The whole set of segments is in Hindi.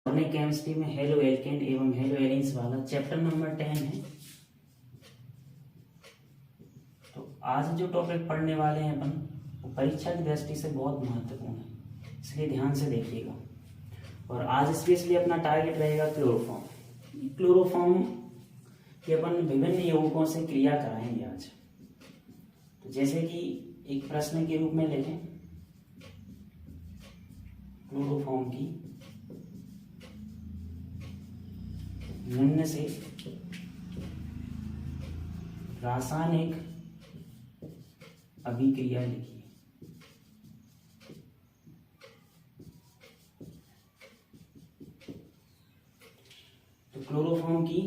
अपने केमिस्ट्री में हेलो एल्केन एवं हेलो एलिन्स वाला चैप्टर नंबर 10 है। तो आज जो टॉपिक पढ़ने वाले हैं अपन वो परीक्षा की दृष्टि से बहुत महत्वपूर्ण है, इसलिए ध्यान से देखिएगा। और आज स्पेशली अपना टारगेट रहेगा क्लोरोफॉर्म। क्लोरोफॉर्म के अपन विभिन्न यौगिकों से क्रिया कराएंगे आज। तो जैसे कि एक प्रश्न के रूप में लिखें, क्लोरोफॉर्म की निम्न से रासायनिक अभिक्रिया लिखिए। तो क्लोरोफॉर्म की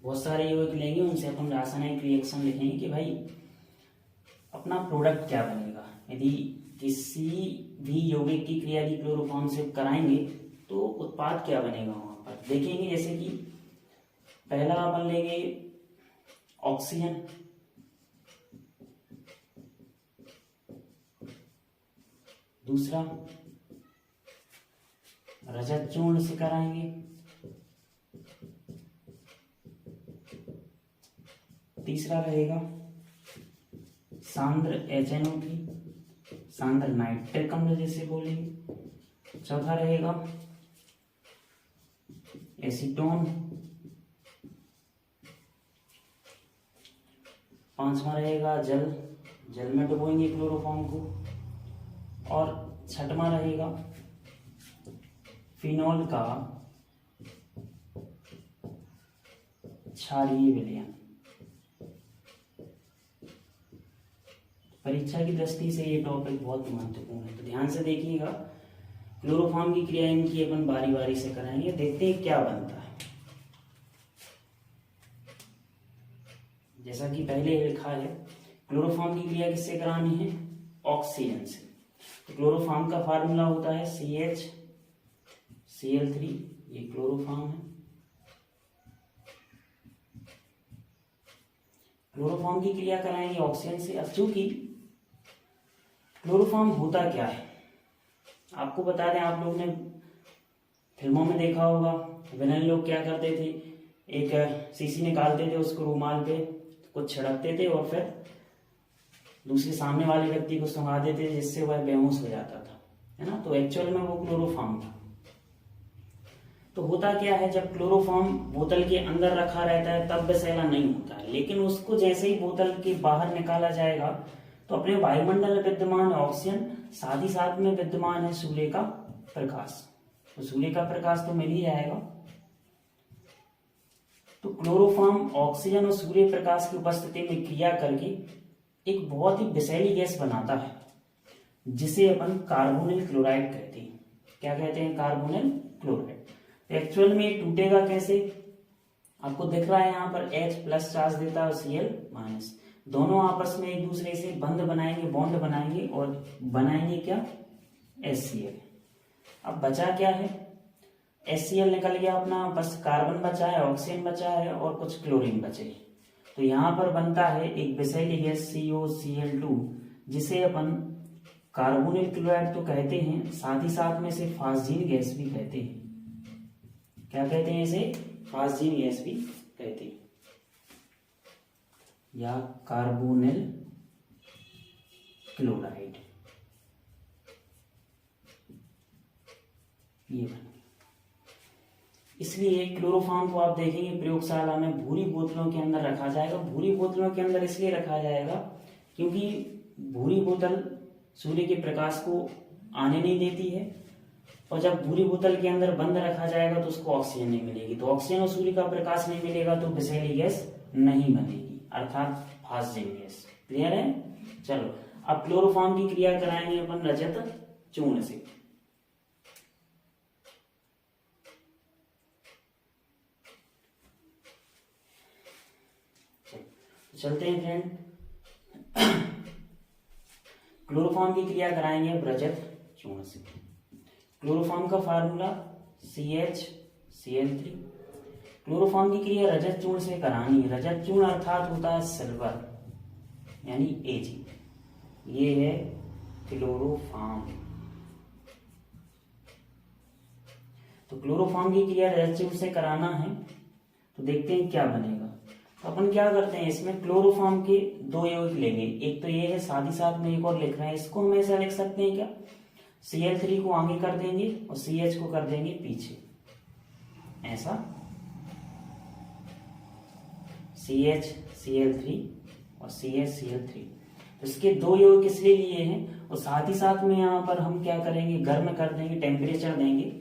बहुत सारे यौगिक लेंगे, उनसे अपन रासायनिक रिएक्शन लिखेंगे कि भाई अपना प्रोडक्ट क्या बनेगा। यदि किसी भी यौगिक की क्रिया की क्लोरोफॉर्म से कराएंगे तो उत्पाद क्या बनेगा वहां पर देखेंगे। जैसे कि पहला अपन लेंगे ऑक्सीजन, दूसरा रजत चूर्ण से कराएंगे, तीसरा रहेगा सांद्र HNO3, सांद्र नाइट्रिक अम्ल जैसे बोलेंगे, चौथा रहेगा एसीटोन, पांचवा रहेगा जल, जल में डुबोएंगे क्लोरोफॉर्म को, और छठवां रहेगा फिनॉल का क्षारीय विलयन। परीक्षा की दृष्टि से ये टॉपिक बहुत महत्वपूर्ण है, तो ध्यान से देखिएगा। क्लोरोफॉर्म की क्रिया इनकी अपन बारी बारी से कराएंगे, देखते हैं क्या बनता है। जैसा कि पहले लिखा है, क्लोरोफॉर्म की क्रिया किससे करानी है? ऑक्सीजन से। तो क्लोरोफॉर्म का फार्मूला होता है CHCl3, ये क्लोरोफॉर्म है। क्लोरोफॉर्म की क्रिया कराएंगे ऑक्सीजन से। अब चूंकि क्लोरोफॉर्म होता क्या है आपको बता दें, आप लोगों ने फिल्मों में देखा होगा, विलन लोग क्या करते थे, एक शीशी निकालते थे, उसको रुमाल पे कुछ छिड़कते थे और फिर दूसरे सामने वाले व्यक्ति को सुंघा देते थे, जिससे वह बेहोश हो जाता था, है ना। तो एक्चुअल में वो क्लोरोफॉर्म था। तो होता क्या है, जब क्लोरोफॉर्म बोतल के अंदर रखा रहता है तब विषैला नहीं होता है, लेकिन उसको जैसे ही बोतल के बाहर निकाला जाएगा तो अपने वायुमंडल में विद्यमान ऑक्सीजन, साथ ही साथ में विद्यमान है सूर्य का प्रकाश। तो सूर्य का प्रकाश तो मिल ही जाएगा। तो क्लोरोफॉर्म ऑक्सीजन और सूर्य प्रकाश की उपस्थिति में क्रिया करके एक बहुत ही विषैली गैस बनाता है, जिसे अपन कार्बोनिल क्लोराइड कहते हैं। क्या कहते हैं? Carbonyl chloride. एक्चुअल में ये टूटेगा कैसे? आपको दिख रहा है यहाँ पर H+ चार्ज देता है और Cl-, दोनों आपस में एक दूसरे से बंध बनाएंगे, बॉन्ड बनाएंगे और बनाएंगे क्या? HCl। अब बचा क्या है? HCl निकल गया अपना, बस कार्बन बचा है, ऑक्सीजन बचा है और कुछ क्लोरीन बचे। तो यहां पर बनता है एक विषैली गैस COCl2, जिसे अपन कार्बोनिल क्लोराइड तो कहते हैं, साथ ही साथ में इसे फास्जीन गैस भी कहते हैं। क्या कहते हैं? इसे फास्जीन गैस भी कहते हैं, या कार्बोनिल क्लोराइड। ये बन, इसलिए क्लोरोफॉर्म को आप देखेंगे प्रयोगशाला में भूरी बोतलों के अंदर रखा जाएगा। भूरी बोतलों के अंदर इसलिए रखा जाएगा क्योंकि भूरी बोतल सूर्य के प्रकाश को आने नहीं देती है, और जब भूरी बोतल के अंदर बंद रखा जाएगा तो उसको ऑक्सीजन नहीं मिलेगी। तो ऑक्सीजन और सूर्य का प्रकाश नहीं मिलेगा तो विषैली गैस नहीं बनेगी, अर्थात फास्जीन गैस। क्लियर है? चलो, अब क्लोरोफॉर्म की क्रिया कराएंगे अपन रजत चूर्ण से। चलते हैं फ्रेंड, क्लोरोफॉर्म की क्रिया कराएंगे अब रजत चूर्ण से। क्लोरोफॉर्म का फार्मूला CHCl3। क्लोरोफॉर्म की क्रिया रजत चूर्ण से करानी। रजत चूर्ण अर्थात होता है सिल्वर, यानी Ag। ये है क्लोरोफॉर्म। तो क्लोरोफॉर्म की क्रिया रेजिस्टिव से कराना है, तो देखते हैं क्या बनेगा। तो अपन क्या करते हैं, इसमें क्लोरोफॉर्म के दो यौगिक लेंगे, एक तो ये है, साथ ही साथ में एक और लिख रहे हैं, इसको हम ऐसा लिख सकते हैं क्या, Cl3 को आगे कर देंगे और CH को कर देंगे पीछे, ऐसा CH Cl3 और CH Cl3। तो इसके दो यौगिक इसलिए लिए हैं, और साथ ही साथ में यहाँ पर हम क्या करेंगे, गर्म कर देंगे, टेम्परेचर देंगे।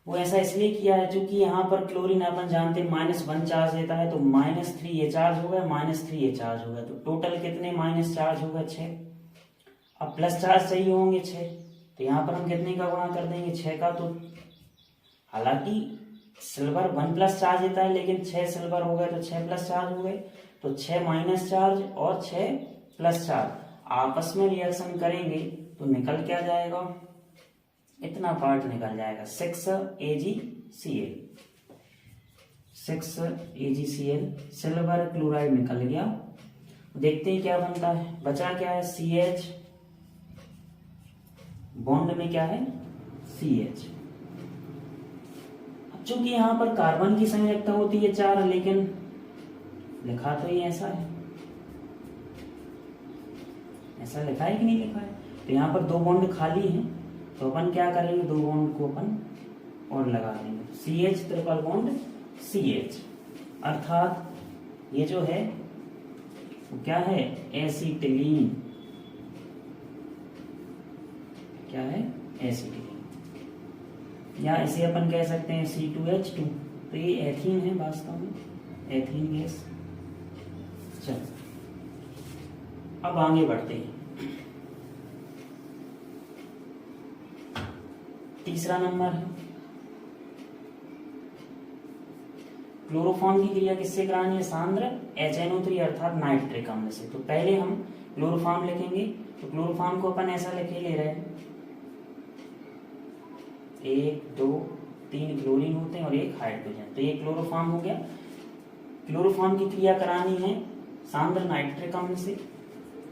वो ऐसा इसलिए किया है क्योंकि यहाँ पर क्लोरीन अपन जानते हैं -1 चार्ज देता है, तो -3 ये चार्ज हो गया, -3 ये चार्ज हो गया, तो टोटल कितने माइनस चार्ज होगा, 6। अब प्लस चार्ज चाहिए होंगे 6, तो यहाँ पर हम कितने का गुणा कर देंगे, 6 का। तो हालांकि सिल्वर 1+ चार्ज देता है, लेकिन 6 सिल्वर हो गए तो 6+ चार्ज हो गए, तो 6 माइनस चार्ज और 6 प्लस चार्ज आपस में रिएक्शन करेंगे तो निकल क्या जाएगा, इतना पार्ट निकल जाएगा, 6AgCl, 6AgCl सिल्वर क्लोराइड निकल गया। देखते हैं क्या बनता है, बचा क्या है, CH, बॉन्ड में क्या है, CH। अब चूंकि यहां पर कार्बन की संयोजकता होती है 4, लेकिन लिखा तो ये ऐसा है, ऐसा लिखा है कि नहीं लिखा है, तो यहाँ पर 2 बॉन्ड खाली हैं, तो अपन क्या करेंगे, 2 बॉन्ड को अपन और लगा देंगे, CH ट्रिपल बॉन्ड CH, अर्थात ये जो है वो क्या है, एसिटिलीन, क्या है, एसिटिलीन, या इसे अपन कह सकते हैं C2H2, तो ये एथीन है वास्तव में, एथीन गैस। चलो अब आगे बढ़ते हैं, तीसरा नंबर है, क्लोरोफॉर्म की क्रिया किससे करानी है, सांद्र HNO3 अर्थात नाइट्रिक अम्ल से। तो पहले हम क्लोरोफॉर्म लिखेंगे, तो क्लोरोफॉर्म को अपन ऐसा लिखे ले रहे हैं, 1 2 3 क्लोरीन होते हैं और 1 हाइड्रोजन, तो ये क्लोरोफॉर्म हो गया। क्लोरोफॉर्म की क्रिया करानी है सांद्र नाइट्रिक अम्ल से।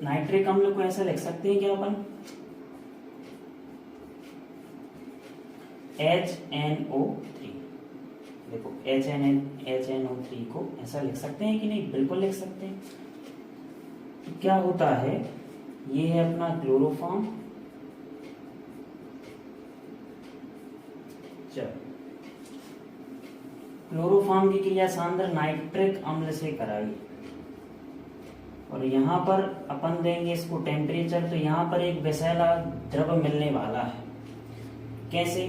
नाइट्रिक अम्ल को ऐसा लिख सकते हैं क्या अपन, HNO3, देखो HNO3 को ऐसा लिख सकते हैं कि नहीं, बिल्कुल लिख सकते हैं। तो क्या होता है, ये है अपना क्लोरोफॉर्म, चलो क्लोरोफॉर्म की क्रिया सांद्र नाइट्रिक अम्ल से कराई, और यहाँ पर अपन देंगे इसको टेम्परेचर, तो यहाँ पर एक विषैला द्रव मिलने वाला है। कैसे,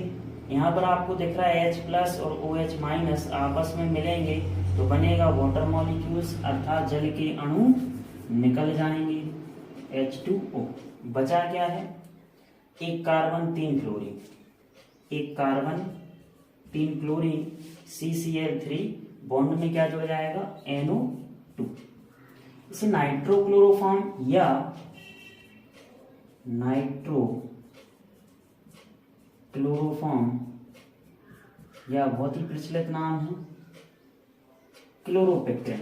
यहाँ पर आपको दिख रहा है H+ और OH- आपस में मिलेंगे तो बनेगा वाटर मॉलिक्यूल्स, अर्थात जल के अणु निकल जाएंगे, H2O। बचा क्या है, 1 carbon 3 chlorine, 1 carbon 3 chlorine, CCl3 bond में क्या जुड़ जाएगा, NO2। इसे नाइट्रोक्लोरोफॉर्म या नाइट्रो क्लोरोफॉर्म, या बहुत ही प्रचलित नाम है क्लोरोपिक्रिन।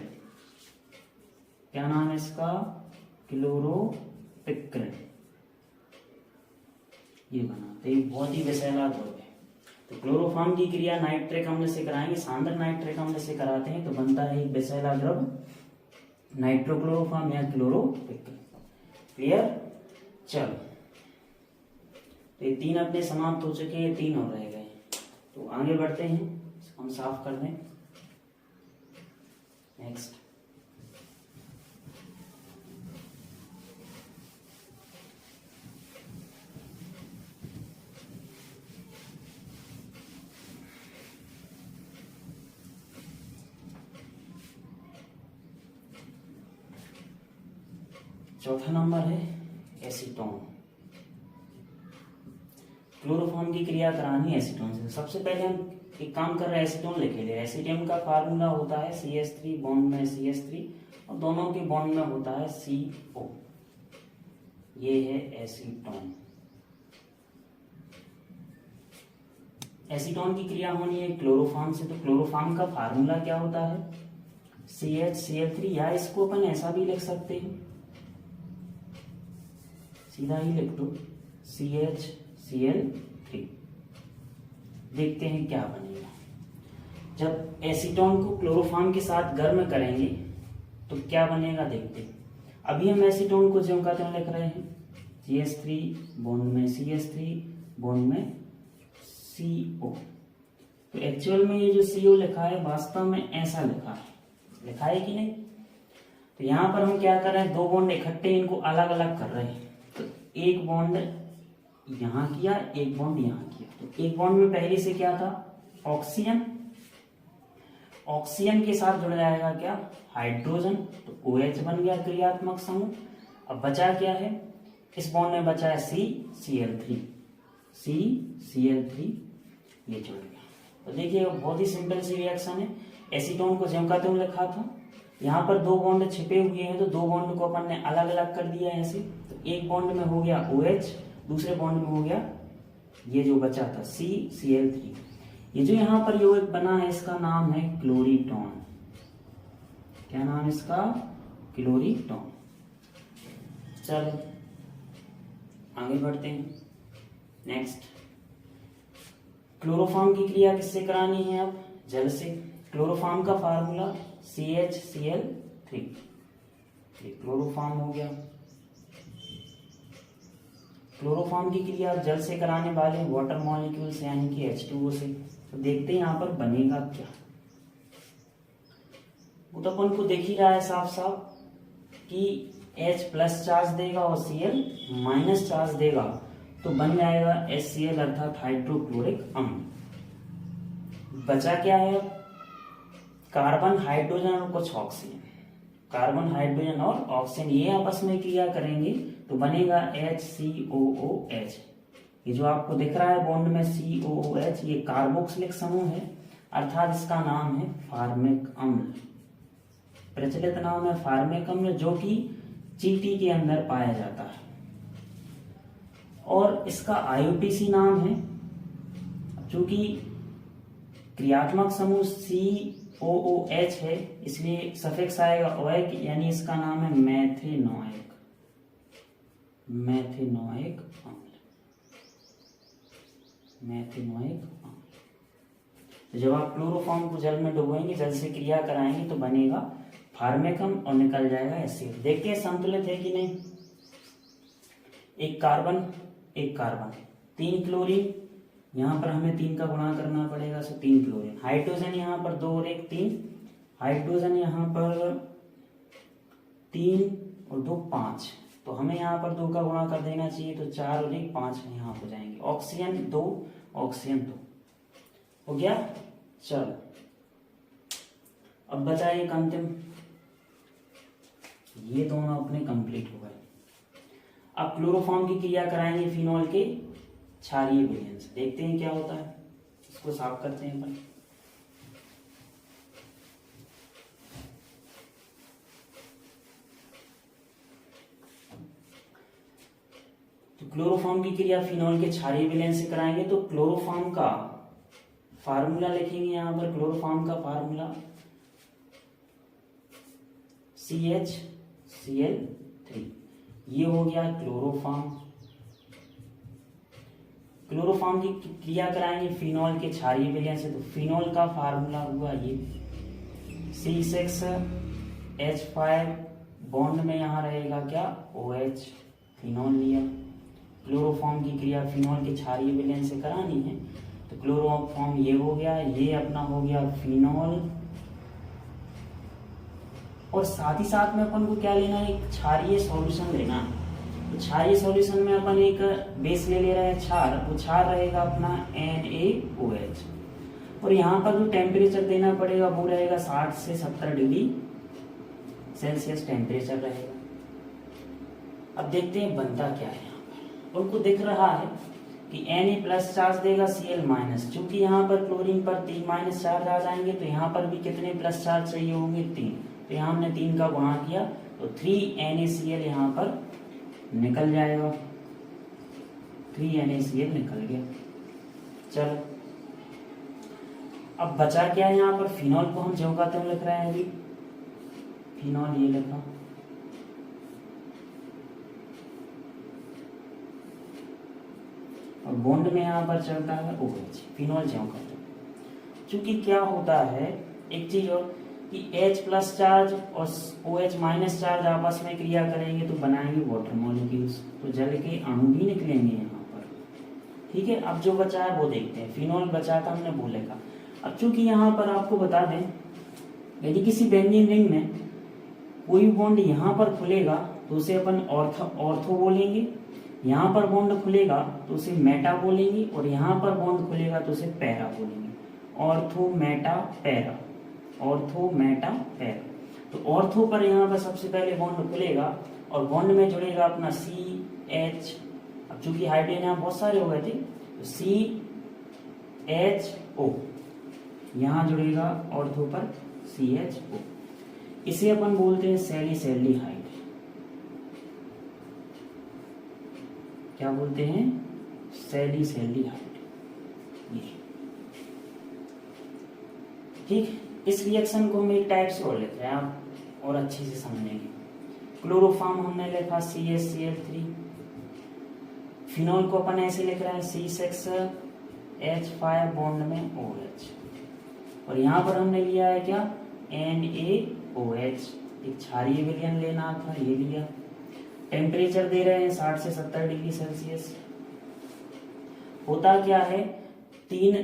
क्या नाम है इसका, क्लोरोपिक्रिन, ये बनाते हैं, बहुत ही विषैला द्रव है। तो क्लोरोफॉर्म की क्रिया नाइट्रिक अम्ल से कराएंगे, सांद्र नाइट्रिक अम्ल से कराते हैं, तो बनता है एक विषैला द्रव नाइट्रोक्लोरोफॉर्म या क्लोरोपिक्रिन। क्लियर, चलो तो ये 3 अपने समाप्त हो चुके हैं, 3 और रह गए, तो आगे बढ़ते हैं, हम साफ कर दें। नेक्स्ट, चौथा नंबर है एसीटोन। क्लोरोफॉर्म की क्रिया करानी है एसीटोन से। सबसे पहले हम एक काम कर रहे हैं, एसीटोन लिखे ले। एसीटोन का फार्मूला होता है CH3 बॉन्ड में CH3 और दोनों के बॉन्ड में होता है CO। ये है एसीटोन। एसीटोन की क्रिया होनी है क्लोरोफॉर्म से, तो क्लोरोफॉर्म का फार्मूला क्या होता है CHCl3, या इसको अपन ऐसा भी लिख सकते हैं, सीधा ही लिख दो CHCl3। देखते हैं क्या बनेगा। जब एसीटोन को क्लोरोफॉर्म के साथ गर्म करेंगे तो क्या बनेगा देखते हैं। अभी हम एसीटोन को ज्यों का त्यों लिख रहे हैं, CH3 बॉन्ड में CH3 बॉन्ड में CO। तो एक्चुअल में ये जो CO लिखा है वास्तव में ऐसा लिखा है कि नहीं। तो यहाँ पर हम क्या कर रहे हैं, दो बॉन्ड इकट्ठे इनको अलग अलग कर रहे हैं। तो एक बॉन्ड यहाँ किया, एक बॉन्ड यहाँ किया। तो एक बॉन्ड में पहले से क्या था, ऑक्सीजन, ऑक्सीजन के साथ जुड़ जाएगा क्या, हाइड्रोजन। तो OH बन गया क्रियात्मक समूह। अब बचा क्या है, इस बॉन्ड में बचा है CCl3, ये जुड़ गया। तो देखिए बहुत ही सिंपल सी रिएक्शन है। एसीटोन को ज्यों का त्यों लिखा था, यहाँ पर दो बॉन्ड छिपे हुए हैं तो दो बॉन्ड को अपन ने अलग अलग कर दिया ऐसे। तो एक बॉन्ड में हो गया OH, दूसरे बॉन्ड में हो गया ये जो बचा था CCl3। ये जो यहाँ पर यौगिक बना है इसका नाम है क्लोरीटोन। क्या नाम है इसका, क्लोरीटोन। चलो आगे बढ़ते हैं। नेक्स्ट, क्लोरोफॉर्म की क्रिया किससे करानी है, अब जल से। क्लोरोफॉर्म का फार्मूला CHCl3, क्लोरोफॉर्म हो गया। क्लोरोफॉर्म की क्रिया जल से कराने वाले वाटर मॉलिक्यूल से यानी कि H2O से। तो देखते हैं यहाँ पर बनेगा क्या। वो तो अपन को देख ही रहा है साफ साफ कि H प्लस चार्ज देगा और Cl माइनस चार्ज देगा, तो बन जाएगा HCl अर्थात हाइड्रोक्लोरिक अम्ल। बचा क्या है, कार्बन, हाइड्रोजन और कुछ ऑक्सीजन। कार्बन, हाइड्रोजन और ऑक्सीजन ये आपस में क्रिया करेंगे तो बनेगा HCOOH। ये जो आपको दिख रहा है बॉन्ड में COOH, ये कार्बोक्सिलिक समूह है अर्थात इसका नाम है फार्मिक अम्ल। प्रचलित नाम है फार्मिक अम्ल, जो कि चींटी के अंदर पाया जाता है और इसका IUPAC नाम है। चूंकि क्रियात्मक समूह COOH है इसलिए सफिक्स आएगा ओएक, यानी इसका नाम है मेथेनोइक अम्ल। तो जब आप क्लोरोफॉर्म को जल में डुबोएंगे, जल से क्रिया कराएंगे तो बनेगा फार्मेकम और निकल जाएगा एसिड। देखते हैं संतुलित है कि नहीं। एक कार्बन, तीन क्लोरीन, यहाँ पर हमें 3 का गुणा करना पड़ेगा, सो 3 क्लोरीन। हाइड्रोजन यहाँ पर 2 और 1 3, हाइड्रोजन यहाँ पर 3 और 2 5, तो हमें यहाँ पर 2 का गुणा कर देना चाहिए, तो 4 और 1 5 यहाँ हो जाएंगे। ऑक्सीजन 2 हो गया। चलो अब बचा एक अंतिम, ये दोनों अपने कंप्लीट हो गए। अब क्लोरोफॉर्म की क्रिया कराएंगे फिनॉल के क्षारीय विलयन से, देखते हैं क्या होता है। इसको साफ करते हैं अपन। तो क्लोरोफॉर्म की क्रिया फिनॉल के क्षारीय विलयन से कराएंगे तो क्लोरोफॉर्म का फार्मूला लिखेंगे यहां पर। क्लोरोफॉर्म का फार्मूला CHCl3, ये हो गया क्लोरोफॉर्म। क्लोरोफॉर्म की क्रिया कराएंगे फिनॉल के क्षारीय विलयन से, तो फिनॉल का फार्मूला हुआ ये C6H5 बॉन्ड में यहां रहेगा क्या, OH, फिनॉल लिया। क्लोरोफॉर्म की क्रिया फिनॉल के क्षारीय विलयन से करानी है तो क्लोरोफॉर्म ये हो गया, ये अपना हो गया फिनॉल, और साथ ही साथ में अपन को क्या लेना है, एक क्षारीय सॉल्यूशन लेना है। तो क्षारीय सॉल्यूशन में अपन एक बेस ले रहे हैं क्षार, वो क्षार रहेगा अपना NaOH, और यहाँ पर जो टेम्परेचर देना पड़ेगा वो रहेगा 60 से 70 डिग्री सेल्सियस टेम्परेचर रहेगा। अब देखते हैं बनता क्या है। यहाँ पर उनको दिख रहा है कि Na प्लस चार्ज देगा Cl माइनस, चूंकि यहाँ पर क्लोरीन पर 3 माइनस चार्ज आ जाएंगे तो यहाँ पर भी कितने प्लस चार्ज चाहिए होंगे, 3। तो यहाँ हमने 3 का गुणा किया तो 3 NaCl यहाँ पर निकल जाएगा, 3 NaCl निकल गया। चलो अब बचा क्या है, यहाँ पर फिनॉल को हम जो का त्यों लिख रहे हैं अभी, फिनॉल ये लिखा। अब बॉन्ड में यहाँ पर चलता है OH, फिनोल चौंका। चूंकि क्या होता है एक चीज और कि H प्लस चार्ज और OH माइनस चार्ज आपस में क्रिया करेंगे तो बनाएंगे वाटर मॉलिक्यूल्स, तो जल के अणु भी निकलेंगे यहाँ पर। ठीक है, अब जो बचा है वो देखते हैं। फिनोल बचा था हमने बोले का। अब चूंकि यहाँ पर आपको बता दें, यदि किसी बेंजीन रिंग में कोई बॉन्ड यहाँ पर खुलेगा तो उसे अपन ऑर्थो बोलेंगे, यहाँ पर बॉन्ड खुलेगा तो उसे मेटा बोलेंगे, और यहाँ पर बॉन्ड खुलेगा तो उसे पैरा बोलेंगे। Ortho Meta para, ortho Meta para. तो ऑर्थो पर यहाँ पर सबसे पहले बॉन्ड खुलेगा और बॉन्ड में जुड़ेगा अपना CH। अब चूंकि हाइड्रोजन यहाँ बहुत सारे हो गए थे तो CHO यहाँ जुड़ेगा ऑर्थो पर CHO। इसे अपन बोलते हैं सैलिसैल्डिहाइड। क्या बोलते हैं? सैलिसैल्डिहाइड। ठीक, इस रिएक्शन को हम एक टाइप से और लेते हैं आप और अच्छे से समझेंगे। क्लोरोफॉर्म हमने लिखा CH3, फिनोल को अपन ऐसे लिख रहे हैं C6H5 बॉन्ड में OH, और यहाँ पर हमने लिया है क्या? NaOH। एक क्षारीय विलयन लेना था, ये लिया। टेम्परेचर दे रहे हैं 60 से 70 डिग्री सेल्सियस। होता क्या है, 3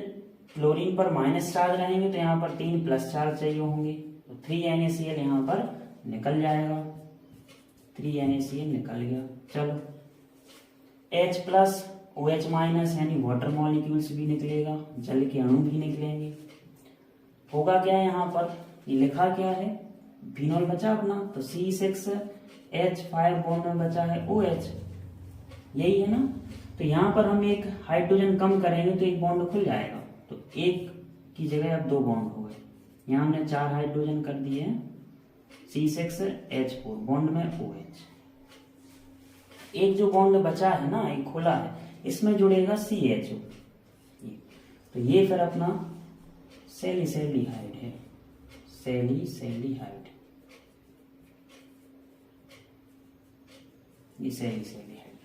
क्लोरीन पर माइनस चार्ज रहेंगे तो यहाँ पर 3 प्लस चार्ज चाहिए होंगे, तो 3NaCl यहाँ पर निकल जाएगा। 3NaCl निकल गया। चलो H प्लस OH माइनस यानी वाटर मॉलिक्यूल्स भी निकलेगा, जल के अणु भी निकलेंगे। होगा क्या यहाँ पर, ये लिखा क्या है? फिनोल बचा अपना, तो C6H5 बॉन्ड में बचा है OH, यही है ना। तो यहाँ पर हम एक हाइड्रोजन कम करेंगे तो एक बॉन्ड खुल जाएगा, तो एक की जगह अब 2 बॉन्ड हो गए। यहाँ हमने 4 हाइड्रोजन कर दिए हैं, C6H4 बॉन्ड में OH। एक जो बॉन्ड बचा है ना, एक खुला है, इसमें जुड़ेगा CHO। तो ये फिर अपना सैलिसैल्डिहाइड है, सैलिसैल्डिहाइड। ये सैलिसैल्डिहाइड।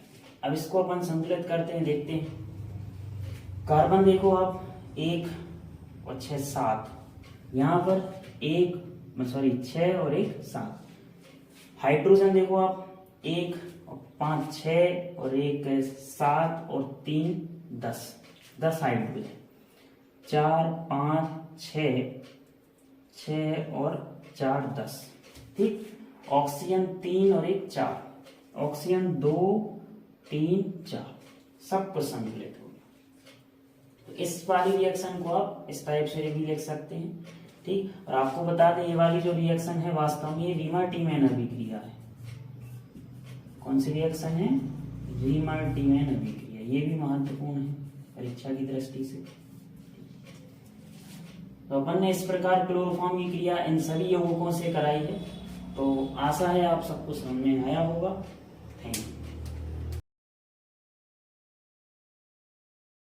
अब इसको अपन संतुलित करते हैं, देखते हैं। कार्बन देखो आप 1 और 6 7, यहाँ पर 6 और 1 7। हाइड्रोजन देखो आप 1 और 5 6 और 1 7 और 3 10 हाइड्रोजन। 4 5 6 और 4 10। ठीक, ऑक्सीजन 3 और 1 4, ऑक्सीजन 2 3 4, सब कुछ संतुलित हो गया। तो इस वाली रिएक्शन को आप इस टाइप से भी लिख सकते हैं। ठीक, और आपको बता दें ये वाली जो रिएक्शन है वास्तव में ये रीमर-टीमैन अभिक्रिया है। कौन सी रिएक्शन है? रीमर-टीमैन अभिक्रिया। ये भी महत्वपूर्ण है परीक्षा की दृष्टि से। तो अपन ने इस प्रकार क्लोरोफॉर्म की क्रिया इन सभी यौगिकों से कराई है। तो आशा है आप सबको समझ में आया होगा। Thank you.